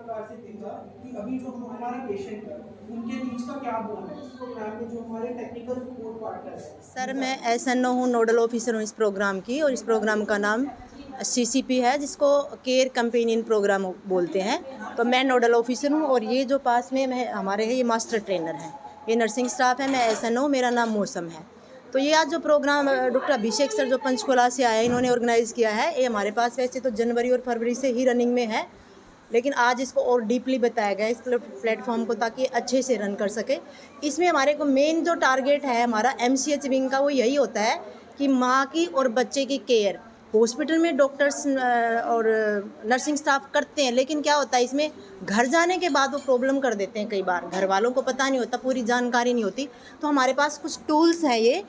प्रकार से भेजा कि अभी जो हमारा पेशेंट है उनके बीच का क्या बोल है इस प्रोग्राम में जो हमारे टेक्निकल सपोर्ट पार्टनर है। सर मैं SNO हूँ, नोडल ऑफिसर हूँ इस प्रोग्राम की, और इस प्रोग्राम का नाम CCP है, जिसको केयर कंपेनियन प्रोग्राम बोलते हैं। तो मैं नोडल ऑफिसर हूँ, और ये जो पास में मैं हमारे है ये मास्टर ट्रेनर हैं, ये नर्सिंग स्टाफ है। मैं SNO, मेरा नाम मौसम है। तो ये आज जो प्रोग्राम डॉक्टर अभिषेक सर जो पंचकुला से आए, इन्होंने ऑर्गेनाइज़ किया है। ये हमारे पास वैसे तो जनवरी और फरवरी से ही रनिंग में है, लेकिन आज इसको और डीपली बताया गया इस प्लेटफॉर्म को, ताकि अच्छे से रन कर सके। इसमें हमारे को मेन जो टारगेट है हमारा MCH विंग का, वो यही होता है कि माँ की और बच्चे की केयर हॉस्पिटल में डॉक्टर्स और नर्सिंग स्टाफ करते हैं, लेकिन क्या होता है इसमें घर जाने के बाद वो प्रॉब्लम कर देते हैं। कई बार घर वालों को पता नहीं होता, पूरी जानकारी नहीं होती। तो हमारे पास कुछ टूल्स हैं ये,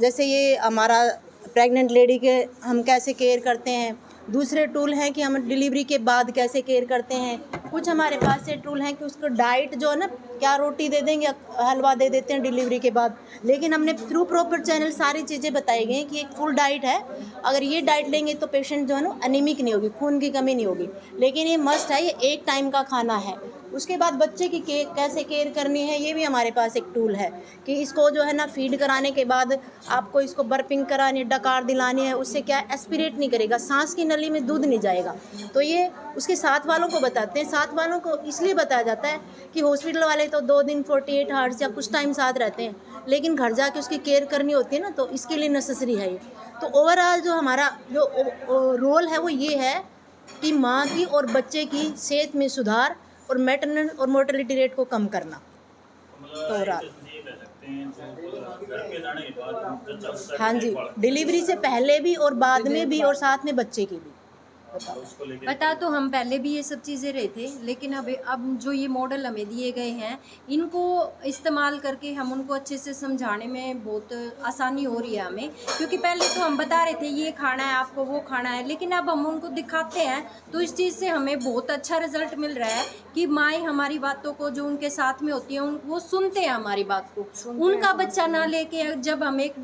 जैसे ये हमारा प्रेग्नेंट लेडी के हम कैसे केयर करते हैं। दूसरे टूल हैं कि हम डिलीवरी के बाद कैसे केयर करते हैं। कुछ हमारे पास से टूल हैं कि उसको डाइट जो है ना, क्या रोटी दे देंगे, हलवा दे देते हैं डिलीवरी के बाद, लेकिन हमने थ्रू प्रॉपर चैनल सारी चीज़ें बताई गई कि एक फुल डाइट है। अगर ये डाइट लेंगे तो पेशेंट जो है ना अनीमिक नहीं होगी, खून की कमी नहीं होगी, लेकिन ये मस्ट है, ये एक टाइम का खाना है। उसके बाद बच्चे की कैसे केयर करनी है, ये भी हमारे पास एक टूल है कि इसको जो है ना फीड कराने के बाद आपको इसको बर्पिंग करानी, डकार दिलानी है। उससे क्या एस्पिरेट नहीं करेगा, सांस की नली में दूध नहीं जाएगा। तो ये उसके साथ वालों को बताते हैं। साथ वालों को इसलिए बताया जाता है कि हॉस्पिटल वाले तो 2 दिन 48 आवर्स या कुछ टाइम साथ रहते हैं, लेकिन घर जाके उसकी केयर करनी होती है ना, तो इसके लिए नेसेसरी है ये। तो ओवरऑल जो हमारा जो रोल है वो ये है कि माँ की और बच्चे की सेहत में सुधार और मैटरनल और मोर्टेलिटी रेट को कम करना। तो ओवरऑल हाँ जी, डिलीवरी से पहले भी और बाद में भी, और साथ में बच्चे की भी। बता तो हम पहले भी ये सब चीज़ें रहे थे, लेकिन अब जो ये मॉडल हमें दिए गए हैं, इनको इस्तेमाल करके हम उनको अच्छे से समझाने में बहुत आसानी हो रही है हमें। क्योंकि पहले तो हम बता रहे थे ये खाना है आपको, वो खाना है, लेकिन अब हम उनको दिखाते हैं तो इस चीज़ से हमें बहुत अच्छा रिजल्ट मिल रहा है कि माएँ हमारी बातों को, जो उनके साथ में होती हैं, वो सुनते हैं हमारी बात को। उनका बच्चा ना लेके जब हम एक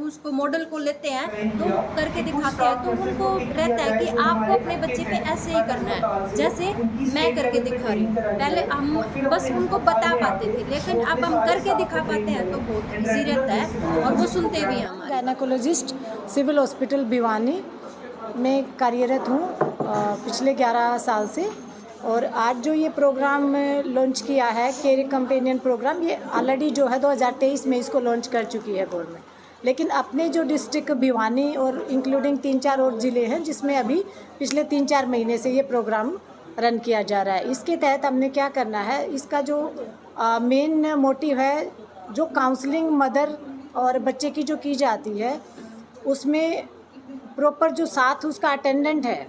उसको मॉडल को लेते हैं तो करके दिखाते हैं, तो उनको रहता है कि आपको अपने बच्चे पे ऐसे ही करना है जैसे मैं करके दिखा रही हूँ। पहले हम बस उनको बता पाते थे, लेकिन अब हम करके दिखा पाते हैं तो बहुत ईजी रहता है और वो सुनते भी हैं। हमारे गायनेकोलॉजिस्ट सिविल हॉस्पिटल भिवानी में कार्यरत हूँ पिछले 11 साल से। और आज जो ये प्रोग्राम लॉन्च किया है, केयर कंपेनियन प्रोग्राम, ये ऑलरेडी जो है 2023 में इसको लॉन्च कर चुकी है गवर्नमेंट। लेकिन अपने जो डिस्ट्रिक्ट भिवानी और इंक्लूडिंग 3-4 और ज़िले हैं जिसमें अभी पिछले 3-4 महीने से ये प्रोग्राम रन किया जा रहा है। इसके तहत हमने क्या करना है, इसका जो मेन मोटिव है, जो काउंसलिंग मदर और बच्चे की जो की जाती है, उसमें प्रॉपर जो साथ उसका अटेंडेंट है,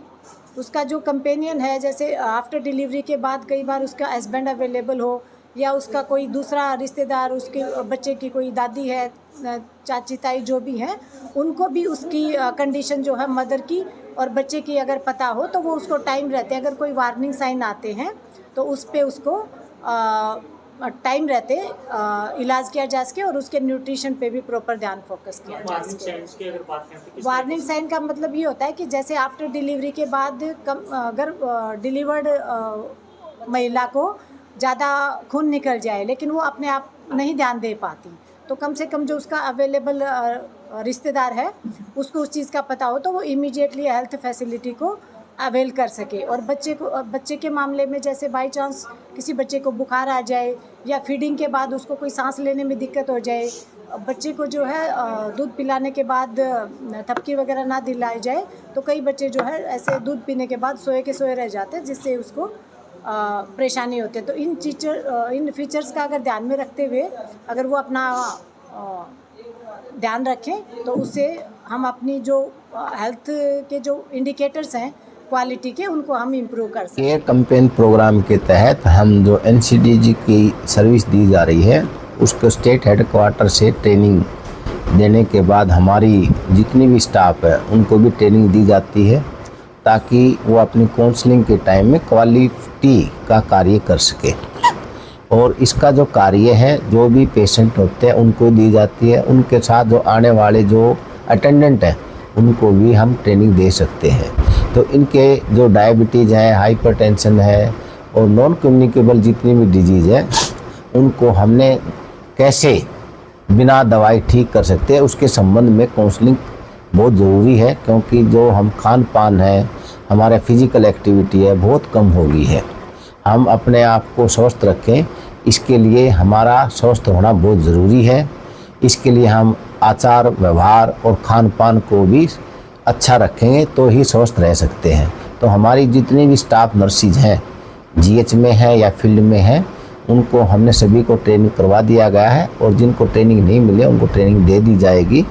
उसका जो कंपेनियन है, जैसे आफ्टर डिलीवरी के बाद कई बार उसका हस्बैंड अवेलेबल हो या उसका कोई दूसरा रिश्तेदार, उसके बच्चे की कोई दादी है, चाची ताई जो भी हैं, उनको भी उसकी कंडीशन जो है मदर की और बच्चे की अगर पता हो तो वो उसको टाइम रहते, अगर कोई वार्निंग साइन आते हैं तो उस पे उसको टाइम रहते इलाज किया जा सके और उसके न्यूट्रिशन पे भी प्रॉपर ध्यान फोकस किया जा सके। वार्निंग साइन का मतलब ये होता है कि जैसे आफ्टर डिलीवरी के बाद अगर डिलीवर्ड महिला को ज़्यादा खून निकल जाए लेकिन वो अपने आप नहीं ध्यान दे पाती, तो कम से कम जो उसका अवेलेबल रिश्तेदार है उसको उस चीज़ का पता हो तो वो इमीडिएटली हेल्थ फैसिलिटी को अवेल कर सके। और बच्चे के मामले में जैसे बाई चांस किसी बच्चे को बुखार आ जाए या फीडिंग के बाद उसको कोई सांस लेने में दिक्कत हो जाए, बच्चे को जो है दूध पिलाने के बाद थपकी वगैरह ना दिलाई जाए, तो कई बच्चे जो है ऐसे दूध पीने के बाद सोए के सोए रह जाते हैं, जिससे उसको परेशानी होती है। तो इन फीचर्स का अगर ध्यान में रखते हुए अगर वो अपना ध्यान रखें तो उससे हम अपनी जो हेल्थ के जो इंडिकेटर्स हैं क्वालिटी के, उनको हम इम्प्रूव कर सकते हैं। केयर कैंपेन प्रोग्राम के तहत हम जो NCDG की सर्विस दी जा रही है, उसको स्टेट हेडक्वार्टर से ट्रेनिंग देने के बाद हमारी जितनी भी स्टाफ है उनको भी ट्रेनिंग दी जाती है, ताकि वो अपनी काउंसलिंग के टाइम में क्वालिटी का कार्य कर सके। और इसका जो कार्य है, जो भी पेशेंट होते हैं उनको दी जाती है, उनके साथ जो आने वाले जो अटेंडेंट हैं उनको भी हम ट्रेनिंग दे सकते हैं। तो इनके जो डायबिटीज़ है, हाइपरटेंशन है और नॉन कम्युनिकेबल जितनी भी डिजीज़ है उनको हमने कैसे बिना दवाई ठीक कर सकते हैं, उसके संबंध में काउंसलिंग बहुत ज़रूरी है। क्योंकि जो हम खान पान है, हमारा फिजिकल एक्टिविटी है, बहुत कम हो गई है। हम अपने आप को स्वस्थ रखें, इसके लिए हमारा स्वस्थ होना बहुत ज़रूरी है। इसके लिए हम आचार व्यवहार और खान पान को भी अच्छा रखेंगे तो ही स्वस्थ रह सकते हैं। तो हमारी जितनी भी स्टाफ नर्सिज हैं, जीएच में है या फील्ड में है, उनको हमने सभी को ट्रेनिंग करवा दिया गया है और जिनको ट्रेनिंग नहीं मिले उनको ट्रेनिंग दे दी जाएगी।